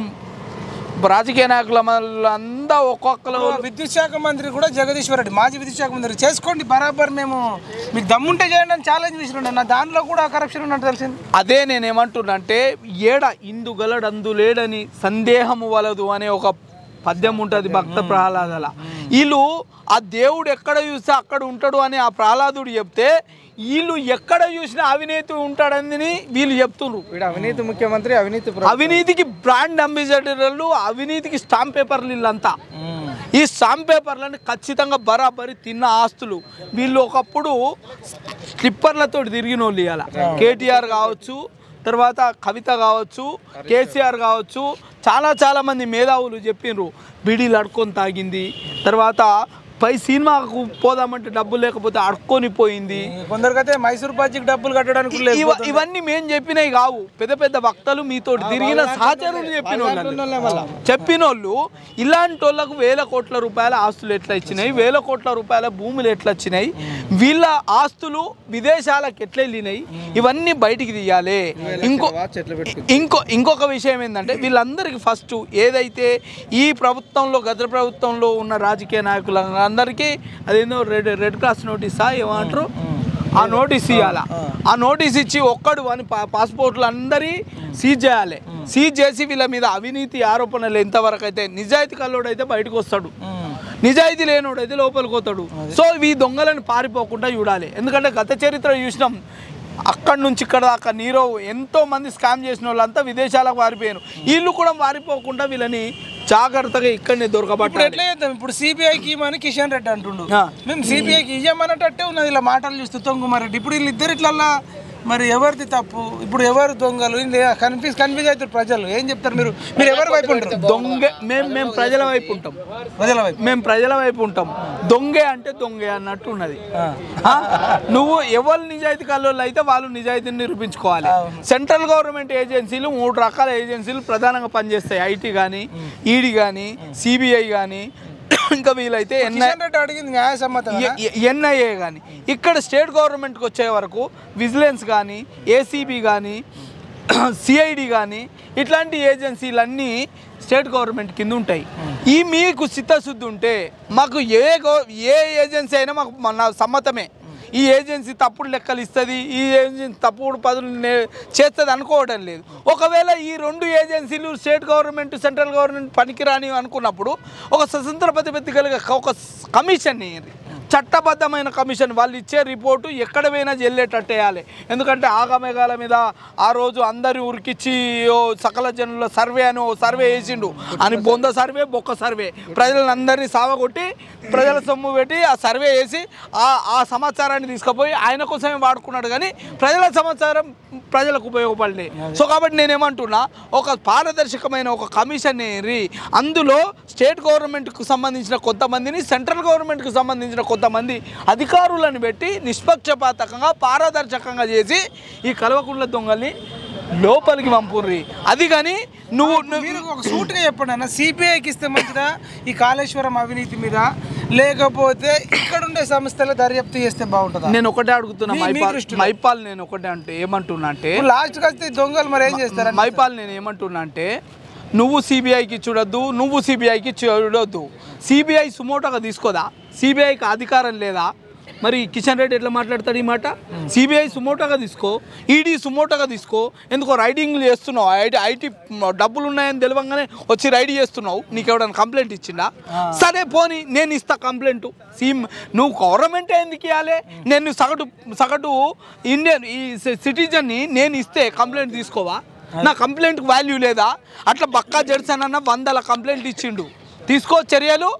రాజకీయ నాయకుల అంతా ఒక్కొక్కరు. విద్యుత్ శాఖ మంత్రి కూడా జగదీశ్వర్ రెడ్డి, మాజీ విద్యుత్ శాఖ మంత్రి, చేసుకోండి బరాబర్, మేము మీకు దమ్ముంటే చేయండి అని ఛాలెంజ్ చేసినండి. నా దాంట్లో కూడా కరప్షన్ ఉన్నట్టు తెలిసింది. అదే నేనేమంటున్నా అంటే, ఏడ ఇందు గలడందు లేడని సందేహము వలదు అనే ఒక పద్యం ఉంటుంది భక్త ప్రహ్లాదల. వీళ్ళు ఆ దేవుడు ఎక్కడ చూస్తే అక్కడ ఉంటాడు అని ఆ ప్రహ్లాదుడు చెప్తే, వీళ్ళు ఎక్కడ చూసినా అవినీతి ఉంటాడని వీళ్ళు చెప్తున్నారు. అవినీతి ముఖ్యమంత్రి, అవినీతికి బ్రాండ్ అంబాసిడర్లు, అవినీతికి స్టాంప్ పేపర్లు వీళ్ళంతా. ఈ స్టాంప్ పేపర్లను ఖచ్చితంగా బరాబరి తిన్న ఆస్తులు. వీళ్ళు ఒకప్పుడు స్లిప్పర్లతో తిరిగిన వాళ్ళు. ఇవాళ కేటీఆర్ కావచ్చు, తర్వాత కవిత కావచ్చు, కేసీఆర్ కావచ్చు, చాలా మంది మేధావులు చెప్పిండ్రు బీడీలు అడుక్కొని తాగింది, తర్వాత పై సినిమాకు పోదామంటే డబ్బులు లేకపోతే అడుక్కొని పోయింది. కొందరికైతే మైసూర్ బజ్జీకి డబ్బులు కట్టడానికి ఇవన్నీ మేము చెప్పినవి కావు. పెద్ద భక్తులు మీతో తిరిగిన సహచరులు చెప్పిన వాళ్ళు ఇలాంటి వాళ్ళకు 1000 కోట్ల రూపాయల ఆస్తులు ఎట్లా ఇచ్చినాయి, 1000 కోట్ల రూపాయల భూములు ఎట్లా వచ్చినాయి, వీళ్ళ ఆస్తులు విదేశాలకు ఎట్లా వెళ్ళినాయి, ఇవన్నీ బయటికి తీయాలి. ఇంకొక విషయం ఏంటంటే, వీళ్ళందరికీ ఫస్ట్ ఏదైతే ఈ ప్రభుత్వంలో గత ప్రభుత్వంలో ఉన్న రాజకీయ నాయకుల అందరికీ అదేందో రెడ్ క్రాస్ నోటీసా ఏమంటారు, ఆ నోటీస్ ఇవ్వాలి. ఆ నోటీస్ ఇచ్చి ఒక్కడు అని పాస్పోర్ట్లు అందరి సీజ్ చేయాలి. సీజ్ చేసి వీళ్ళ మీద అవినీతి ఆరోపణలు ఎంతవరకు అయితే, నిజాయితీ కల్లోడైతే బయటకు వస్తాడు, నిజాయితీ లేనోడైతే లోపలికి పోతాడు. సో ఈ దొంగలను పారిపోకుండా చూడాలి. ఎందుకంటే గత చరిత్ర చూసినాం, అక్కడి నుంచి ఇక్కడ దాకా నీరో ఎంతో మంది స్కామ్ చేసిన వాళ్ళంతా విదేశాలకు పారిపోయారు. వీళ్ళు కూడా పారిపోకుండా వీళ్ళని జాగ్రత్తగా ఇక్కడనే దొరకబట్టాలి. ఎట్లా చేద్దాం ఇప్పుడు? సిబిఐకి ఇవ్వమని కిషన్ రెడ్డి అంటుండు, మేము సిబిఐకి ఇవ్వమన్నట్టే ఉన్నది. ఇలా మాటలు చూస్తూ ఉత్తమ్ రెడ్డి. ఇప్పుడు వీళ్ళిద్దరు ఇట్లల్లా మరి ఎవరిది తప్పు, ఇప్పుడు ఎవరు దొంగలు? కన్ఫ్యూజ్ అవుతారు ప్రజలు. ఏం చెప్తారు మీరు? మీరు ఎవరి వైపు ఉంటారు? దొంగ మేము ప్రజల వైపు ఉంటాం. మేము ప్రజల వైపు ఉంటాం. దొంగే అంటే దొంగే అన్నట్టు ఉన్నది. నువ్వు ఎవరు నిజాయితీ కల్లోళ్ళు అయితే వాళ్ళు నిజాయితీని నిరూపించుకోవాలి. సెంట్రల్ గవర్నమెంట్ ఏజెన్సీలు 3 రకాల ఏజెన్సీలు ప్రధానంగా పనిచేస్తాయి. ఐటీ కానీ, ఈడీ కానీ, సిబిఐ కానీ, ఇంకా వీలైతే ఎన్ఐఏ కానీ. ఇక్కడ స్టేట్ గవర్నమెంట్కి వచ్చే వరకు విజిలెన్స్ కానీ, ఏసీబీ కానీ, సిఐడి కానీ, ఇట్లాంటి ఏజెన్సీలన్నీ స్టేట్ గవర్నమెంట్ కింద ఉంటాయి. ఈ మీకు చిత్తశుద్ధి ఉంటే మాకు ఏ ఏజెన్సీ అయినా మాకు సమ్మతమే. ఈ ఏజెన్సీ తప్పుడు లెక్కలు ఇస్తుంది, ఈ ఏజెన్సీ తప్పుడు పదులు చేస్తుంది అనుకోవడం లేదు. ఒకవేళ ఈ 2 ఏజెన్సీలు స్టేట్ గవర్నమెంట్, సెంట్రల్ గవర్నమెంట్ పనికిరాని అనుకున్నప్పుడు ఒక స్వతంత్ర ప్రతిపత్తి కలిగే ఒక కమిషన్, చట్టబద్ధమైన కమిషన్, వాళ్ళు ఇచ్చే రిపోర్టు ఎక్కడ పోయినా చెల్లేటట్టు వేయాలి. ఎందుకంటే ఆగమేఘాల మీద ఆ రోజు అందరి ఉరికిచ్చి సకల జనుల సర్వే అని సర్వే వేసిండు అని, బొంద సర్వే, బొక్క సర్వే, ప్రజలందరినీ సావగొట్టి ప్రజల సొమ్ము పెట్టి ఆ సర్వే వేసి ఆ సమాచారాన్ని తీసుకుపోయి ఆయన కోసమే వాడుకున్నాడు. కానీ ప్రజల సమాచారం ప్రజలకు ఉపయోగపడలే. సో కాబట్టి నేనేమంటున్నా, ఒక పారదర్శకమైన ఒక కమిషన్ ఏరి అందులో స్టేట్ గవర్నమెంట్కు సంబంధించిన కొంతమందిని, సెంట్రల్ గవర్నమెంట్కు సంబంధించిన కొంతమంది అధికారులను పెట్టి నిష్పక్షపాతకంగా పారదర్శకంగా చేసి ఈ కల్వకుంట్ల దొంగల్ని లోపలికి పంపుర్రి. అది కానీ మీరు ఒక సూటుగా చెప్పండి అన్న, సిబిఐకి ఇస్తే మంచిదా ఈ కాళేశ్వరం అవినీతి మీద, లేకపోతే ఇక్కడ ఉండే సంస్థలు దర్యాప్తు చేస్తే బాగుంటుందా? నేను ఒకటే అడుగుతున్నా మైపాల్. నేను ఒకటే అంటే ఏమంటున్నా అంటే, లాస్ట్కి వస్తే దొంగలు మరి ఏం చేస్తారు మైపాల్? నేను ఏమంటున్నా అంటే, నువ్వు సిబిఐకి చూడొద్దు, నువ్వు సిబిఐకి చూడొద్దు. సిబిఐ సుమోటోగా తీసుకోదా? సిబిఐకి అధికారం లేదా? మరి కిషన్ రెడ్డి ఎట్లా మాట్లాడతాడు ఈ మాట? సిబిఐ సుమోటోగా తీసుకో, ఈడీ సుమోటోగా తీసుకో. ఎందుకో రైడింగ్లు చేస్తున్నావు, ఐటీ డబ్బులు ఉన్నాయని తెలియగానే వచ్చి రైడ్ చేస్తున్నావు. నీకు ఎవడన్నా కంప్లైంట్ ఇచ్చిందా? సరే పోనీ, నేను ఇస్తా కంప్లైంట్. నువ్వు గవర్నమెంట్ ఎందుకు ఇవ్వాలి? నేను సగటు ఇండియన్ ఈ సిటిజన్ని నేను ఇస్తే కంప్లైంట్ తీసుకోవా? నా కంప్లైంట్కి వాల్యూ లేదా? అట్లా బక్కా జడ్సన్ అన్న 100 కంప్లైంట్ ఇచ్చిండు. తీసుకో చర్యలు.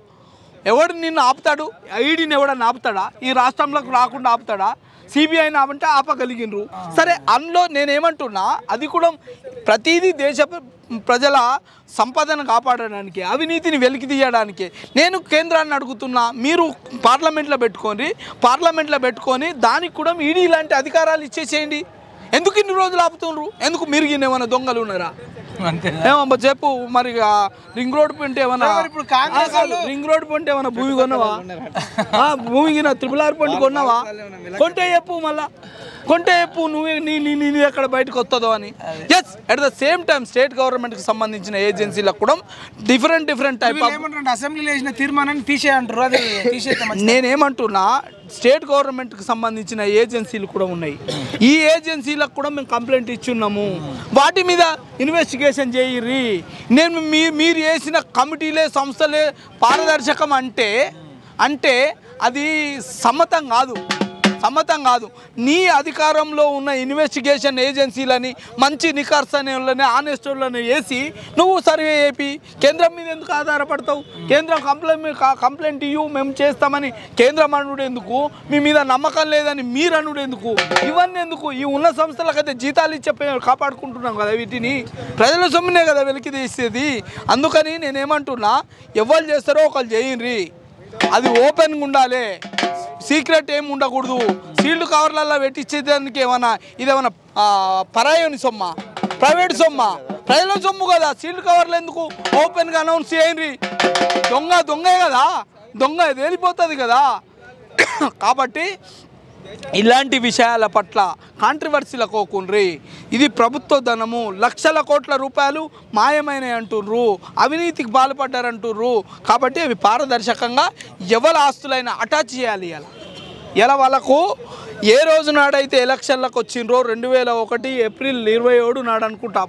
ఎవడు నిన్ను ఆపుతాడు? ఐడిని ఎవడన్నా ఆపుతాడా? ఈ రాష్ట్రంలోకి రాకుండా ఆపుతాడా? సిబిఐని ఆపంటే ఆపగలిగినరు. సరే, అందులో నేనేమంటున్నా, అది కూడా ప్రతిదీ దేశ ప్రజల సంపదను కాపాడడానికి, అవినీతిని వెలికి తీయడానికి నేను కేంద్రాన్ని అడుగుతున్నా. మీరు పార్లమెంట్లో పెట్టుకొని దానికి కూడా ఈడీ లాంటి అధికారాలు ఇచ్చేసేయండి. ఎందుకు ఇన్ని రోజులు ఆపుతున్నారు? ఎందుకు మీరు ఏమైనా దొంగలు ఉన్నారా? ఏమమ్మా చెప్పు. మరి రింగ్ రోడ్ పంటే ఏమన్నా ఇప్పుడు కాంగ్రెస్ రింగ్ రోడ్ పంటే ఏమన్నా భూమి కొన్నావా? భూమికి RRR పంట కొన్నావా? కొంటే చెప్పు, మళ్ళా కొంటే చెప్పు నువ్వే నీ ఎక్కడ బయటకు వస్తుందో అని. Yes, at the same time state గవర్నమెంట్కి సంబంధించిన ఏజెన్సీలకు కూడా డిఫరెంట్ టైప్ అసెంబ్లీలో వేసిన తీర్మానాన్ని తీసేయంటారు. అది నేనేమంటున్నా, స్టేట్ గవర్నమెంట్కి సంబంధించిన ఏజెన్సీలు కూడా ఉన్నాయి. ఈ ఏజెన్సీలకు కూడా మేము కంప్లైంట్ ఇచ్చున్నాము. వాటి మీద ఇన్వెస్టిగేషన్ చేయర్రి. నేను మీరు వేసిన కమిటీలే సంస్థలే పారదర్శకం అంటే అది సమ్మతం కాదు. నీ అధికారంలో ఉన్న ఇన్వెస్టిగేషన్ ఏజెన్సీలని మంచి నికార్సని వాళ్ళని ఆనెస్ట్ వాళ్ళని వేసి నువ్వు సర్వే చేపి కేంద్రం మీద ఎందుకు ఆధారపడతావు? కేంద్రం కంప్లైంట్ ఇవ్వు, మేము చేస్తామని కేంద్రం అనుడు ఎందుకు? మీ మీద నమ్మకం లేదని మీరు అనుడు ఎందుకు? ఇవన్నీ ఎందుకు? ఈ ఉన్న సంస్థలకైతే జీతాలు ఇచ్చే కాపాడుకుంటున్నాం కదా, వీటిని ప్రజల సొమ్మునే కదా వెలికి తీసేది. అందుకని నేనేమంటున్నా, ఎవరు చేస్తారో ఒకళ్ళు చేయండి. అది ఓపెన్గా ఉండాలి, సీక్రెట్ ఏమి ఉండకూడదు. సీల్డ్ కవర్లలో పెట్టించేదానికి ఇదేమన్నా పరాయోని సొమ్మ, ప్రైవేట్ సొమ్మ, ప్రజల సొమ్ము కదా. సీల్డ్ కవర్లు ఎందుకు? ఓపెన్గా అనౌన్స్ చేయండి. దొంగే కదా, దొంగ తేలిపోతుంది కదా. కాబట్టి ఇలాంటి విషయాల పట్ల కాంట్రవర్సీలకు పోకుండ్రి. ఇది ప్రభుత్వ ధనము, లక్షల కోట్ల రూపాయలు మాయమైనవి అంటుర్రు, అవినీతికి పాల్పడ్డారంటుర్రు. కాబట్టి అవి పారదర్శకంగా ఎవరి ఆస్తులైనా అటాచ్ చేయాలి. ఇలా వాళ్ళకు ఏ రోజు నాడైతే ఎలక్షన్లకు వచ్చిండ్రో 2001 ఏప్రిల్ 27 నాడు అనుకుంటా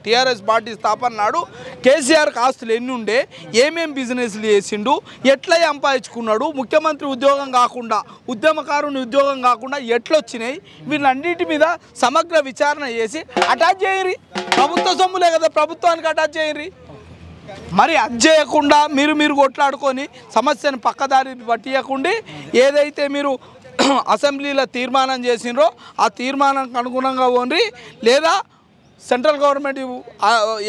టీఆర్ఎస్ పార్టీ స్థాపన నాడు కేసీఆర్కి ఆస్తులు ఎన్ని ఉండే, ఏమేం బిజినెస్లు చేసిండు, ఎట్లా సంపాదించుకున్నాడు, ముఖ్యమంత్రి ఉద్యోగం కాకుండా ఉద్యమకారుని ఉద్యోగం కాకుండా ఎట్లొచ్చినాయి, వీళ్ళన్నిటి మీద సమగ్ర విచారణ చేసి అటాచ్ చేయరి. ప్రభుత్వ సొమ్ములే కదా, ప్రభుత్వానికి అటాచ్ చేయరి. మరి అది చేయకుండా మీరు కొట్లాడుకొని సమస్యను పక్కదారి పట్టియకుండా ఏదైతే మీరు అసెంబ్లీలో తీర్మానం చేసినరో ఆ తీర్మానానికి అనుగుణంగా పోండి, లేదా సెంట్రల్ గవర్నమెంట్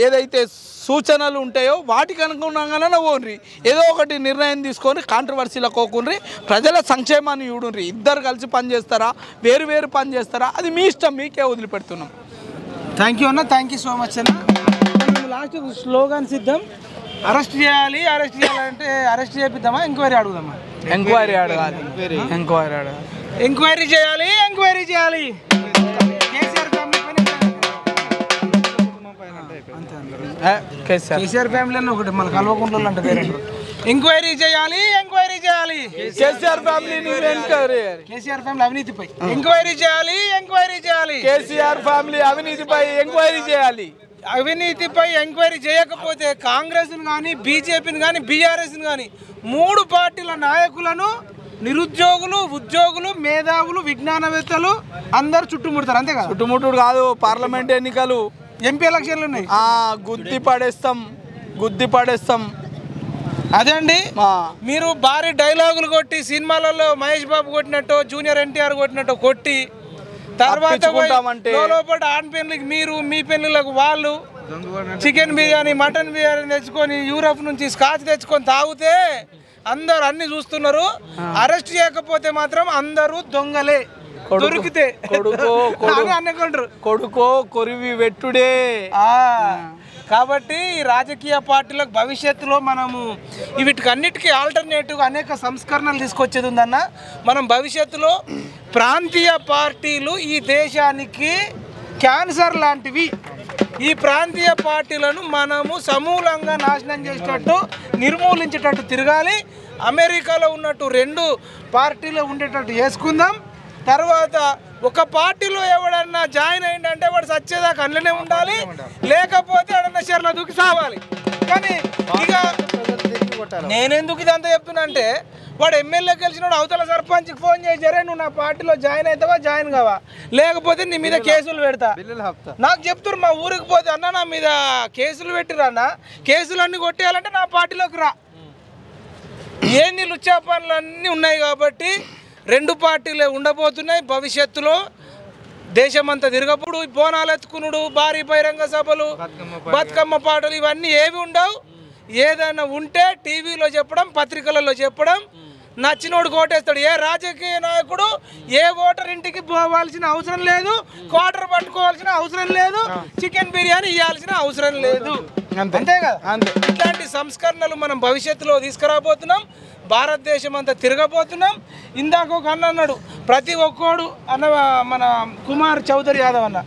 ఏదైతే సూచనలు ఉంటాయో వాటికి అనుగుణంగానే పోండి. ఏదో ఒకటి నిర్ణయం తీసుకొని కాంట్రవర్సీలకు పోకుండ్రి. ప్రజల సంక్షేమాన్ని చూడండి. ఇద్దరు కలిసి పనిచేస్తారా, వేరు పని చేస్తారా, అది మీ ఇష్టం, మీకే వదిలిపెడుతున్నాం. థ్యాంక్ యూ అన్న, థ్యాంక్ యూ సో మచ్ అన్న. లాస్ట్ స్లోగాన్ సిద్ధం. అరెస్ట్ చేయాలంటే అరెస్ట్ చేపిద్దామా, ఎంక్వైరీ అడుగుదామా? ఎంక్వైరీ అడగాలి. ఎంక్వైరీ చేయాలి. కేసీఆర్ ఫ్యామిలీ అన్న ఒకటి, మన కల్వకుంట్ల అంటే ఎంక్వైరీ చేయాలి. కేసీఆర్ ఫ్యామిలీ అవినీతిపై ఎంక్వైరీ చేయాలి. కేసీఆర్ ఫ్యామిలీ అవినీతిపై ఎంక్వైరీ చేయాలి. అవినీతిపై ఎంక్వైరీ చేయకపోతే కాంగ్రెస్ని కానీ, బీజేపీని కానీ, బీఆర్ఎస్ని కానీ 3 పార్టీల నాయకులను నిరుద్యోగులు, ఉద్యోగులు, మేధావులు, విజ్ఞానవేత్తలు అందరూ చుట్టుముడతారు. అంతే కదా? చుట్టుముట్టుడు కాదు, పార్లమెంట్ ఎన్నికలు, ఎంపీ ఎలక్షన్లు ఉన్నాయి. గుద్ది పడేస్తాం. అదే అండి, మీరు భారీ డైలాగులు కొట్టి సినిమాలలో మహేష్ బాబు కొట్టినట్టు, జూనియర్ ఎన్టీఆర్ కొట్టినట్టు కొట్టి తర్వాత లోపల ఆన్ పెన్నులకి మీరు, మీ పెన్నులకు వాళ్ళు చికెన్ బిర్యానీ, మటన్ బిర్యానీ తెచ్చుకొని యూరోప్ నుంచి స్కాచ్ తెచ్చుకొని తాగితే అందరు అన్ని చూస్తున్నారు. అరెస్ట్ చేయకపోతే మాత్రం అందరూ దొంగలే. దొరికితే కొడుకో కొరివి వెట్టుడే. కాబట్టి రాజకీయ పార్టీలకు భవిష్యత్తులో మనము వీటికి అన్నిటికీ ఆల్టర్నేటివ్ అనేక సంస్కరణలు తీసుకొచ్చేది ఉందన్న. మనం భవిష్యత్తులో ప్రాంతీయ పార్టీలు ఈ దేశానికి క్యాన్సర్ లాంటివి. ఈ ప్రాంతీయ పార్టీలను మనము సమూలంగా నాశనం చేసేటట్టు, నిర్మూలించేటట్టు తిరగాలి. అమెరికాలో ఉన్నట్టు 2 పార్టీలు ఉండేటట్టు చేసుకుందాం. తర్వాత ఒక పార్టీలో ఎవడన్నా జాయిన్ అయ్యిందంటే వాడు సచ్చేదాకా అందులోనే ఉండాలి, లేకపోతే ఎవడన్నా షర్ల దూకి సావాలి. కానీ ఇక నేనెందుకు ఇదంతా చెప్తున్నా అంటే, వాడు ఎమ్మెల్యే గెలిచినోడు అవతల సర్పంచ్కి ఫోన్ చేశారే నువ్వు నా పార్టీలో జాయిన్ అవుతావా జాయిన్ కావా లేకపోతే నీ మీద కేసులు పెడతా నాకు చెప్తారు మా ఊరికి పోతే అన్న నా మీద కేసులు పెట్టిరా అన్న కేసులన్నీ కొట్టేయాలంటే నా పార్టీలోకి రా ఏంది లుచ్చా పనులు అన్నీ ఉన్నాయి కాబట్టి 2 పార్టీలే ఉండబోతున్నాయి భవిష్యత్తులో దేశమంతా తిరగప్పుడు బోనాలు ఎత్తుకునుడు భారీ బహిరంగ సభలు బతుకమ్మ పాటలు ఇవన్నీ ఏవి ఉండవు ఏదైనా ఉంటే టీవీలో చెప్పడం పత్రికలలో చెప్పడం నచ్చినోడు కోటేస్తాడు ఏ రాజకీయ నాయకుడు ఏ ఓటర్ ఇంటికి పోవాల్సిన అవసరం లేదు క్వార్టర్ పట్టుకోవాల్సిన అవసరం లేదు చికెన్ బిర్యానీ ఇవ్వాల్సిన అవసరం లేదు అంతే కదా అంతే ఇట్లాంటి సంస్కరణలు మనం భవిష్యత్తులో తీసుకురాబోతున్నాం భారతదేశం అంతా తిరగబోతున్నాం ఇందాక ఒక అన్న అన్నాడు ప్రతి ఒక్కడు అన్న మన కుమార్ చౌదరి యాదవ్ అన్న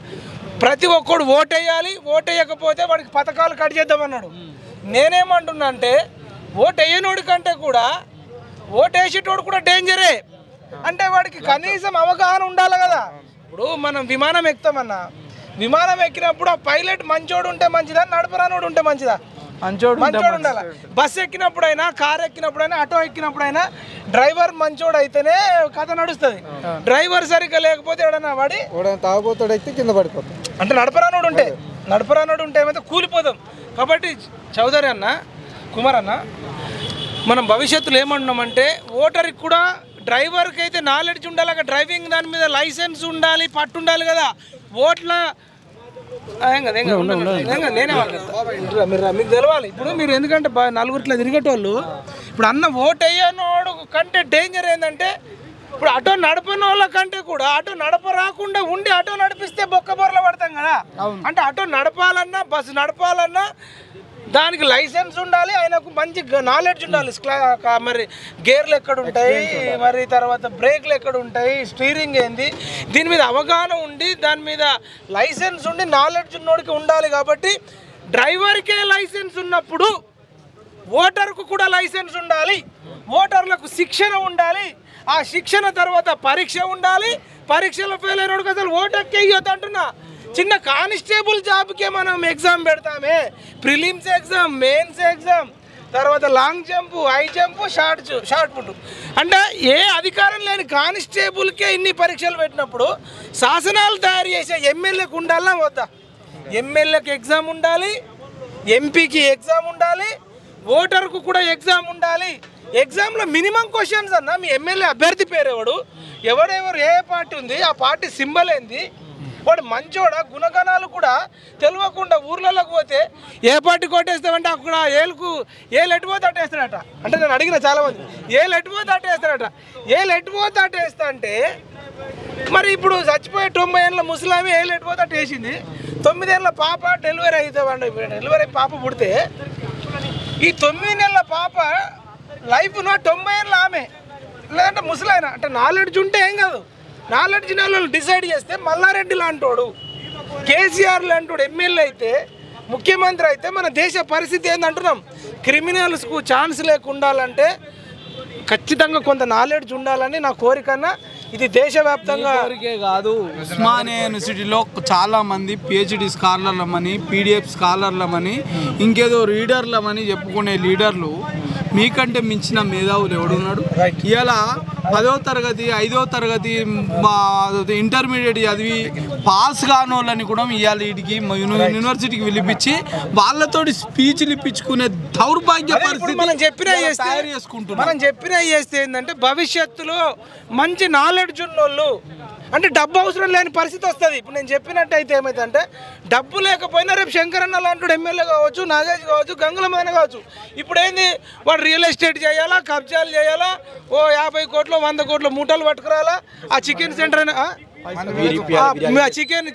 ప్రతి ఒక్కడు ఓటేయాలి ఓటేయకపోతే వాడికి పథకాలు కట్ చేద్దామన్నాడు నేనేమంటున్నా అంటే ఓటేయనోడి కంటే కూడా ఓటేసేటోడు కూడా డేంజరే అంటే వాడికి కనీసం అవగాహన ఉండాలి కదా ఇప్పుడు మనం విమానం ఎక్కుతామన్నా విమానం ఎక్కినప్పుడు ఆ పైలట్ మంచోడు ఉంటే మంచిదా నడపరానోడు ఉంటే మంచిదా మంచోడు ఉండాలి బస్సు ఎక్కినప్పుడైనా కార్ ఎక్కినప్పుడైనా ఆటో ఎక్కినప్పుడైనా డ్రైవర్ మంచోడు అయితేనే కథ నడుస్తుంది డ్రైవర్ సరిగ్గా లేకపోతే ఎవడన్నా వాడి తాగుపోతాడు అయితే కింద పడిపోతాడు అంటే నడపరానోడు ఉంటే ఏమైతే కూలిపోతాం కాబట్టి చౌదరి అన్న కుమార్ అన్న మనం భవిష్యత్తులో ఏమంటున్నామంటే ఓటర్కి కూడా డ్రైవర్కి అయితే నాలెడ్జ్ ఉండాలి డ్రైవింగ్ దాని మీద లైసెన్స్ ఉండాలి పట్టు ఉండాలి కదా ఓట్ల నేనే మీకు తెలవాలి ఇప్పుడు మీరు ఎందుకంటే నలుగురిలో తిరిగేటోళ్ళు ఇప్పుడు అన్న ఓటు అయ్యనోడు కంటే డేంజర్ ఏంటంటే ఇప్పుడు ఆటో నడపని వాళ్ళ కంటే కూడా ఆటో నడపరాకుండా ఉండి ఆటో నడిపిస్తే బొక్క బొర్రలు పడతాం కదా అంటే ఆటో నడపాలన్నా బస్సు నడపాలన్నా దానికి లైసెన్స్ ఉండాలి ఆయనకు మంచి నాలెడ్జ్ ఉండాలి మరి గేర్లు ఎక్కడ ఉంటాయి మరి తర్వాత బ్రేక్లు ఎక్కడ ఉంటాయి స్టీరింగ్ ఏంది దీని మీద అవగాహన ఉండి దాని మీద లైసెన్స్ ఉండి నాలెడ్జ్ ఉన్నోడికి ఉండాలి కాబట్టి డ్రైవర్కే లైసెన్స్ ఉన్నప్పుడు ఓటర్కు కూడా లైసెన్స్ ఉండాలి ఓటర్లకు శిక్షణ ఉండాలి ఆ శిక్షణ తర్వాత పరీక్ష ఉండాలి పరీక్షలో ఫెయిల్ అయినోడికి అసలు ఓటర్కే ఇవ్వద్దు అంటున్నా చిన్న కానిస్టేబుల్ జాబ్కే మనం ఎగ్జామ్ పెడతామే ప్రిలిమ్స్ ఎగ్జామ్ మెయిన్స్ ఎగ్జామ్ తర్వాత long jump high jump shot put అంటే ఏ అధికారం లేని కానిస్టేబుల్కే ఇన్ని పరీక్షలు పెట్టినప్పుడు శాసనాలు తయారు చేసే ఎమ్మెల్యేకి ఉండాలా వద్దా ఎమ్మెల్యేకి ఎగ్జామ్ ఉండాలి ఎంపీకి ఎగ్జామ్ ఉండాలి ఓటర్కు కూడా ఎగ్జామ్ ఉండాలి ఎగ్జామ్లో మినిమం క్వశ్చన్స్ అన్న మీ ఎమ్మెల్యే అభ్యర్థి పేరు ఎవరెవరు ఏ పార్టీ ఉంది ఆ పార్టీ సింబల్ ఏంది వాడు మంచోడా గుణగణాలు కూడా తెలియకుండా ఊర్లలోకి పోతే ఏ పార్టీ కొట్టేస్తామంటే అక్కడ ఏళ్ళు ఎటుపోతే అట్టేస్తాడట అంటే నేను అడిగిన చాలామంది ఏళ్ళు ఎటుపోతే అట్టేస్తాడట ఏళ్ళు ఎటుపోతే అట్టేస్తా అంటే మరి ఇప్పుడు చచ్చిపోయే 90 ఏళ్ళ ముసలామి ఏళ్ళు ఎటుపోతే అట్టేసింది 9 ఏళ్ళ పాప డెలివరీ అవుతామండి డెలివరీ పాప పుడితే ఈ 9 నెలల పాప లైఫ్లో 90 ఏళ్ళ ఆమె లేదంటే ముసలాయన అంటే నాలెడ్జ్ ఉంటే ఏం కాదు నాలెడ్జ్ వాళ్ళు డిసైడ్ చేస్తే మల్లారెడ్డి లాంటోడు కేసీఆర్ లాంటోడు ఎమ్మెల్యే అయితే ముఖ్యమంత్రి అయితే మన దేశ పరిస్థితి ఏందంటున్నాం క్రిమినల్స్కు ఛాన్స్ లేకుండాలంటే ఖచ్చితంగా కొంత నాలెడ్జ్ ఉండాలని నా కోరికన్నా ఇది దేశవ్యాప్తంగా కాదు ఉస్మానియా యూనివర్సిటీలో చాలా మంది పిహెచ్డి స్కాలర్లమని పీడిఎఫ్ స్కాలర్లమని ఇంకేదో రీడర్లమని చెప్పుకునే లీడర్లు మీకంటే మించిన మేధావులు ఎవడున్నాడు ఇలా 10వ తరగతి 5వ తరగతి ఇంటర్మీడియట్ చదివి పాస్ కాని వాళ్ళని కూడా ఇవాళ వీటికి యూనివర్సిటీకి పిలిపించి వాళ్ళతోటి స్పీచ్లు ఇప్పించుకునే దౌర్భాగ్య పరిస్థితి మనం చెప్పిన చేస్తే ఏంటంటే భవిష్యత్తులో మంచి నాలెడ్జ్ ఉన్నోళ్ళు అంటే డబ్బు అవసరం లేని పరిస్థితి వస్తుంది ఇప్పుడు నేను చెప్పినట్టయితే ఏమైందంటే డబ్బు లేకపోయినా రేపు శంకరన్న లాంటి ఎమ్మెల్యే కావచ్చు నాగేష్ కావచ్చు గంగులమైన కావచ్చు ఇప్పుడు ఏంది వాడు రియల్ ఎస్టేట్ చేయాలా కబ్జాలు చేయాలా ఓ 50 కోట్లు 100 కోట్ల మూటలు పట్టుకురాలా ఆ చికెన్ సెంటర్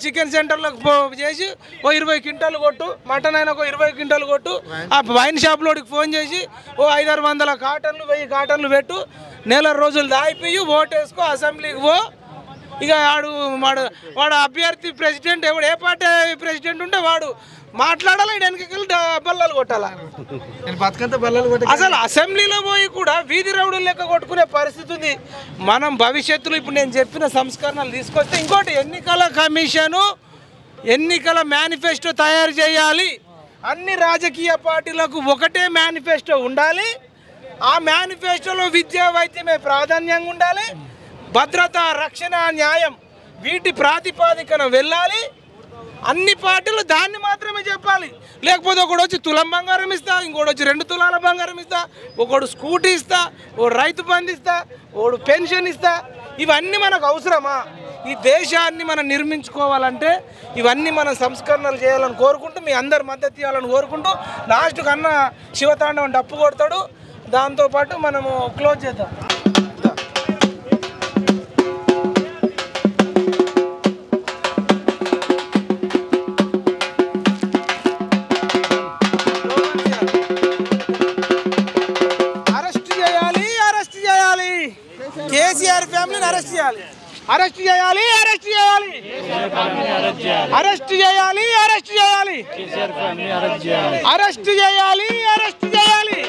చికెన్ సెంటర్లకు చేసి ఓ 20 క్వింటాలు కొట్టు మటన్ అయినా ఒక 20 క్వింటాలు కొట్టు ఆ వైన్ షాప్లోకి ఫోన్ చేసి ఓ 500-600 కాటన్లు 1000 కాటన్లు పెట్టు నెల రోజులు దాయిపోయి ఓటేసుకో అసెంబ్లీకి పో ఇక వాడు అభ్యర్థి ప్రెసిడెంట్ ఎవడు ఏ పార్టీ ప్రెసిడెంట్ ఉంటే వాడు మాట్లాడాలి వెనకకెళ్ళి బల్లలు కొట్టాలా అసలు అసెంబ్లీలో పోయి కూడా వీధి రౌడీలు లెక్క కొట్టుకునే పరిస్థితి ఉంది మనం భవిష్యత్తులో ఇప్పుడు నేను చెప్పిన సంస్కరణలు తీసుకొస్తే ఇంకోటి ఎన్నికల కమిషను ఎన్నికల మేనిఫెస్టో తయారు చేయాలి అన్ని రాజకీయ పార్టీలకు ఒకటే మేనిఫెస్టో ఉండాలి ఆ మేనిఫెస్టోలో విద్య వైద్యమే ప్రాధాన్యంగా ఉండాలి, భద్రత రక్షణ న్యాయం వీటి ప్రాతిపాదికన వెళ్ళాలి. అన్ని పార్టీలు దాన్ని మాత్రమే చెప్పాలి. లేకపోతే ఒకడు వచ్చి తులం బంగారం ఇస్తా, ఇంకోటి వచ్చి 2 తులాల బంగారం ఇస్తా, ఒకడు స్కూటీ ఇస్తా, ఒకడు రైతు బంధు ఇస్తా, ఒకడు పెన్షన్ ఇస్తా. ఇవన్నీ మనకు అవసరమా? ఈ దేశాన్ని మనం నిర్మించుకోవాలంటే ఇవన్నీ మనం సంస్కరణలు చేయాలని కోరుకుంటూ మీ అందరి మద్దతు ఇవ్వాలని కోరుకుంటూ లాస్ట్కి అన్న శివతాండవం డప్పు కొడతాడు. దాంతోపాటు మనము క్లోజ్ చేద్దాం. అరెస్ట్ చేయాలి, అరెస్ట్ చేయాలి, కేసీఆర్ ఫ్యామిలీని అరెస్ట్ చేయాలి, అరెస్ట్ చేయాలి, అరెస్ట్ చేయాలి, అరెస్ట్ చేయాలి, అరెస్ట్ చేయాలి, అరెస్ట్ చేయాలి, అరెస్ట్ చేయాలి,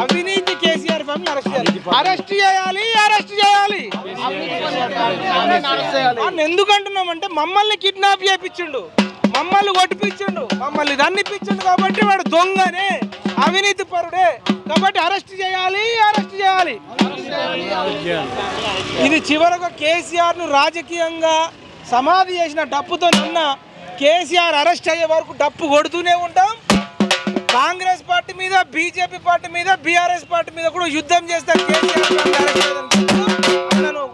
అవినీతి కేసీఆర్ ఫ్యామిలీ అరెస్ట్ చేయాలి, అరెస్ట్ చేయాలి, అరెస్ట్ చేయాలి. ఎందుకంటున్నామంటే మమ్మల్ని కిడ్నాప్ చేయించిండు, మమ్మల్ని కొట్టిపించిండు, మమ్మల్ని దన్నిపించిండు కాబట్టి వాడు దొంగనే, అవినీతి పరుడే. కాబట్టి అరెస్ట్ చేయాలి, అరెస్ట్ చేయాలి. ఇది చివరకు కేసీఆర్ను రాజకీయంగా సమాధి చేసిన డప్పుతో నిన్న కేసీఆర్ అరెస్ట్ అయ్యే వరకు డప్పు కొడుతూనే ఉంటాం. కాంగ్రెస్ పార్టీ మీద, బీజేపీ పార్టీ మీద, బీఆర్ఎస్ పార్టీ మీద కూడా యుద్ధం చేస్తారు. కేసీఆర్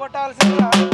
కొట్టాల్సిందిగా